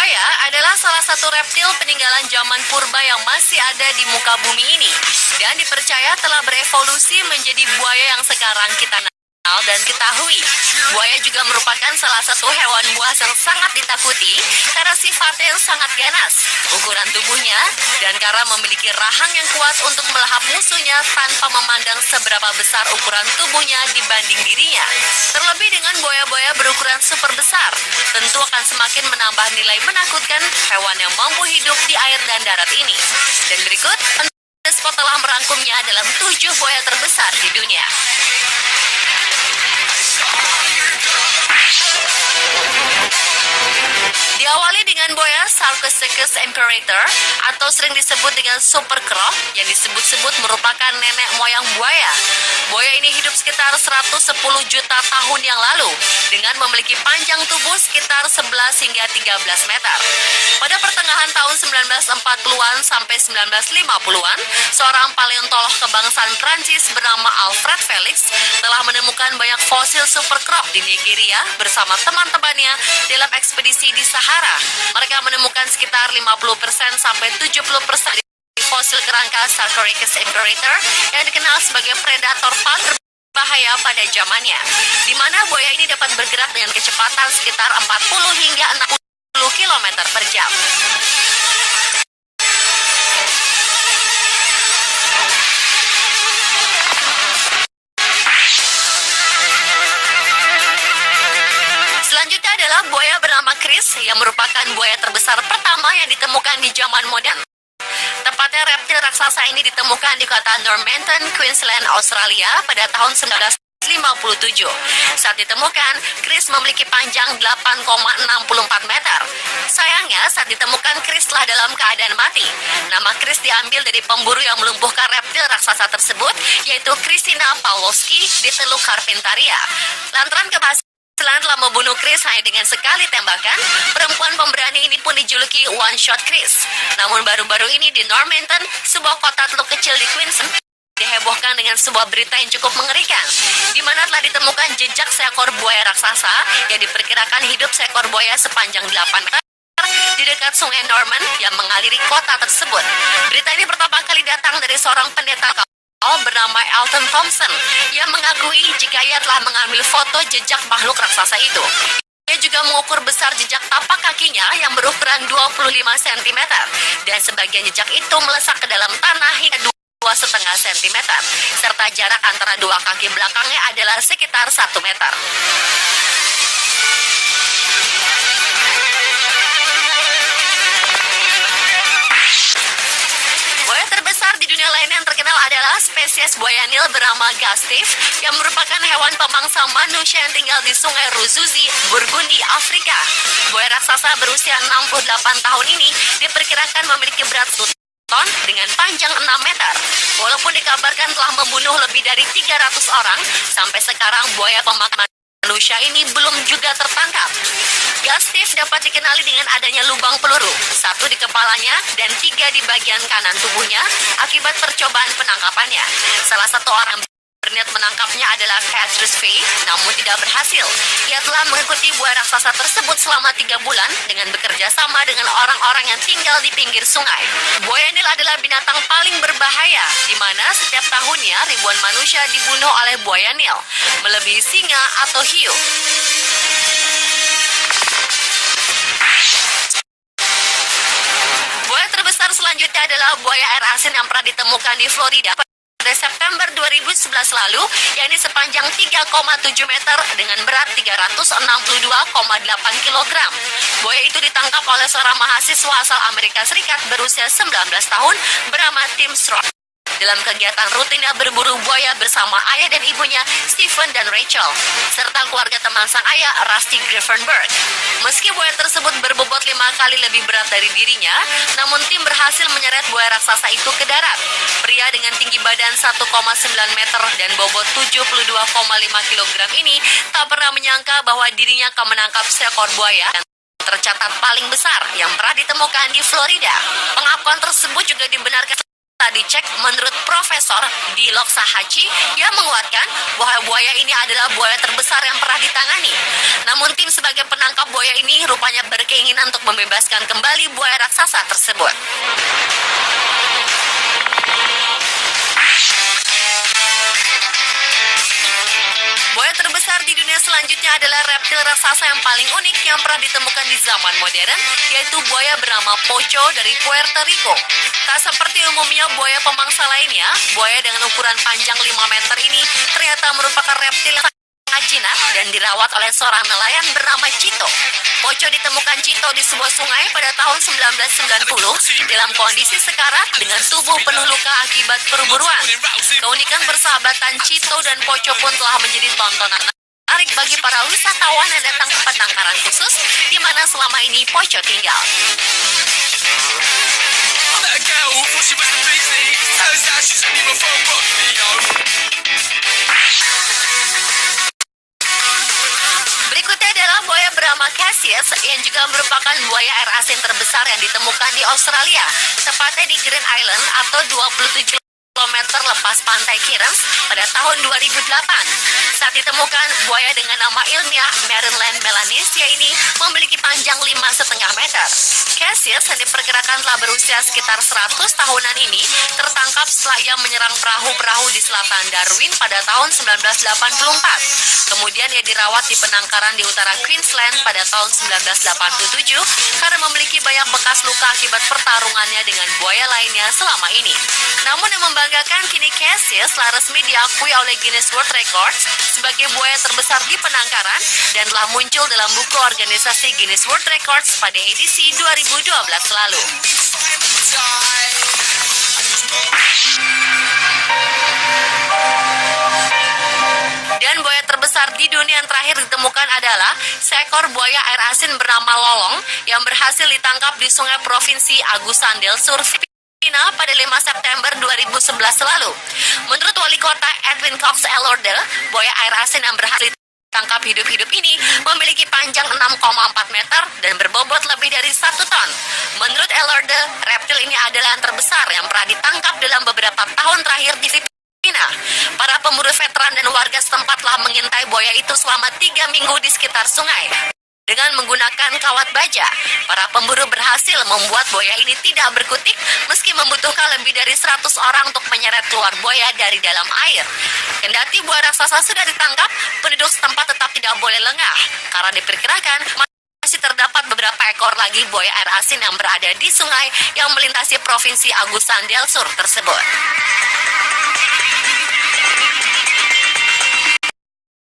Buaya adalah salah satu reptil peninggalan zaman purba yang masih ada di muka bumi ini dan dipercaya telah berevolusi menjadi buaya yang sekarang kita kenal dan ketahui. Buaya juga merupakan salah satu hewan buas yang sangat ditakuti karena sifatnya yang sangat ganas, ukuran tubuhnya, dan karena memiliki rahang yang kuat untuk melahap musuhnya tanpa memandang seberapa besar ukuran tubuhnya dibanding dirinya. Terlebih dengan buaya-buaya berukuran super besar, tentu akan semakin menambah nilai menakutkan hewan yang mampu hidup di air dan darat ini. Dan berikut, Spot telah merangkumnya dalam 7 buaya terbesar di dunia. Diawali dengan buaya Sarcosuchus imperator atau sering disebut dengan super croc yang disebut-sebut merupakan nenek moyang buaya. Buaya ini hidup sekitar 110 juta tahun yang lalu dengan memiliki panjang tubuh sekitar 11 hingga 13 meter. Pada pertengahan tahun 1940-an sampai 1950-an, seorang paleontolog kebangsaan Prancis bernama Alfred Felix telah menemukan banyak fosil super croc di Nigeria bersama teman-temannya dalam ekspedisi di Sahara. Mereka menemukan sekitar 50% sampai 70% fosil kerangka Sarcosuchus imperator yang dikenal sebagai predator paling berbahaya pada zamannya, di mana buaya ini dapat bergerak dengan kecepatan sekitar 40 hingga 60 km per jam. Selanjutnya adalah buaya bernama Chris yang merupakan buaya terbesar pertama yang ditemukan di zaman modern. Tepatnya reptil raksasa ini ditemukan di kota Normanton, Queensland, Australia pada tahun 1957. Saat ditemukan, Chris memiliki panjang 8,64 meter. Sayangnya, saat ditemukan Chris telah dalam keadaan mati. Nama Chris diambil dari pemburu yang melumpuhkan reptil raksasa tersebut, yaitu Christina Pawlowski di Teluk Carpentaria. Lantaran keberhasilan telah membunuh Chris hanya dengan sekali tembakan, perempuan pemberani ini pun dijuluki One Shot Chris. Namun baru-baru ini di Normanton, sebuah kota teluk kecil di Queensland, dihebohkan dengan sebuah berita yang cukup mengerikan, di mana telah ditemukan jejak seekor buaya raksasa yang diperkirakan hidup seekor buaya sepanjang 8 meter di dekat sungai Norman yang mengaliri kota tersebut. Berita ini pertama kali datang dari seorang pendeta bernama Elton Thompson yang mengakui jika ia telah mengambil foto jejak makhluk raksasa itu. Ia juga mengukur besar jejak tapak kakinya yang berukuran 25 cm dan sebagian jejak itu melesak ke dalam tanah hingga 2,5 cm serta jarak antara dua kaki belakangnya adalah sekitar 1 meter. Buaya terbesar di dunia lain yang terkenal adalah spesies buaya Nil bernama Gastiff yang merupakan hewan pemangsa manusia yang tinggal di sungai Ruzuzi, Burgundy, Afrika. Buaya raksasa berusia 68 tahun ini diperkirakan memiliki berat 1 ton dengan panjang 6 meter. Walaupun dikabarkan telah membunuh lebih dari 300 orang, sampai sekarang buaya pemakan manusia ini belum juga tertangkap. Gastiff dapat dikenali dengan adanya lubang peluru, 1 di kepalanya dan 3 di bagian kanan tubuhnya akibat percobaan penangkapannya. Salah satu orang berniat menangkapnya adalah Patrice Fay, namun tidak berhasil. Ia telah mengikuti buaya raksasa tersebut selama 3 bulan dengan bekerja sama dengan orang-orang yang tinggal di pinggir sungai. Buaya Nil adalah binatang paling berbahaya, di mana setiap tahunnya ribuan manusia dibunuh oleh buaya Nil, melebihi singa atau hiu. Buaya terbesar selanjutnya adalah buaya air asin yang pernah ditemukan di Florida pada September 2011 lalu, yakni sepanjang 3,7 meter dengan berat 362,8 kg. Buaya itu ditangkap oleh seorang mahasiswa asal Amerika Serikat berusia 19 tahun bernama Tim Stroud dalam kegiatan rutinnya berburu buaya bersama ayah dan ibunya, Stephen dan Rachel, serta keluarga teman sang ayah, Rusty Griffenberg. Meski buaya tersebut berbobot 5 kali lebih berat dari dirinya, namun tim berhasil menyeret buaya raksasa itu ke darat. Pria dengan tinggi badan 1,9 meter dan bobot 72,5 kg ini tak pernah menyangka bahwa dirinya akan menangkap seekor buaya yang tercatat paling besar yang pernah ditemukan di Florida. Pengakuan tersebut juga dibenarkan dicek menurut Profesor Dilok Sahachi yang menguatkan bahwa buaya ini adalah buaya terbesar yang pernah ditangani. Namun tim sebagai penangkap buaya ini rupanya berkeinginan untuk membebaskan kembali buaya raksasa tersebut. Buaya terbesar di dunia selanjutnya adalah reptil raksasa yang paling unik yang pernah ditemukan di zaman modern, yaitu buaya bernama Pocho dari Puerto Rico. Tak seperti umumnya buaya pemangsa lainnya, buaya dengan ukuran panjang 5 meter ini ternyata merupakan reptil yang sangat jinak dan dirawat oleh seorang nelayan bernama Chito. Pocho ditemukan Chito di sebuah sungai pada tahun 1990 dalam kondisi sekarat dengan tubuh penuh luka akibat perburuan. Keunikan persahabatan Chito dan Pocho pun telah menjadi tontonan menarik bagi para wisatawan yang datang ke penangkaran khusus di mana selama ini Pocho tinggal. Berikutnya adalah buaya bernama Cassius yang juga merupakan buaya air asin terbesar yang ditemukan di Australia, tepatnya di Green Island atau 27 kilometer lepas pantai Cairns pada tahun 2008. Saat ditemukan, buaya dengan nama ilmiah Marineland melanesia ini memiliki panjang 5,5 meter. Cassius yang diperkirakan telah berusia sekitar 100 tahunan ini tertangkap setelah ia menyerang perahu-perahu di selatan Darwin pada tahun 1984. Kemudian ia dirawat di penangkaran di utara Queensland pada tahun 1987 karena memiliki banyak bekas luka akibat pertarungannya dengan buaya lainnya selama ini. Namun yang membanggakan, kini Cassius telah resmi diakui oleh Guinness World Records sebagai buaya terbesar di penangkaran dan telah muncul dalam buku organisasi Guinness World Records pada edisi 2012 lalu. Dan buaya terbesar di dunia yang terakhir ditemukan adalah seekor buaya air asin bernama Lolong yang berhasil ditangkap di sungai provinsi Agusan del Sur, Filipina pada 5 September 2011 lalu. Menurut wali kota Edwin Cox Elorda, buaya air asin yang berhasil ditangkap hidup-hidup ini memiliki panjang 6,4 meter dan berbobot lebih dari 1 ton. Menurut Elorda, reptil ini adalah yang terbesar yang pernah ditangkap dalam beberapa tahun terakhir di Filipina. Para pemburu veteran dan warga setempat telah mengintai buaya itu selama 3 minggu di sekitar sungai. Dengan menggunakan kawat baja, para pemburu berhasil membuat buaya ini tidak berkutik meski membutuhkan lebih dari 100 orang untuk menyeret keluar buaya dari dalam air. Kendati buaya raksasa sudah ditangkap, penduduk setempat tetap tidak boleh lengah karena diperkirakan masih terdapat beberapa ekor lagi buaya air asin yang berada di sungai yang melintasi provinsi Agusan del Sur tersebut.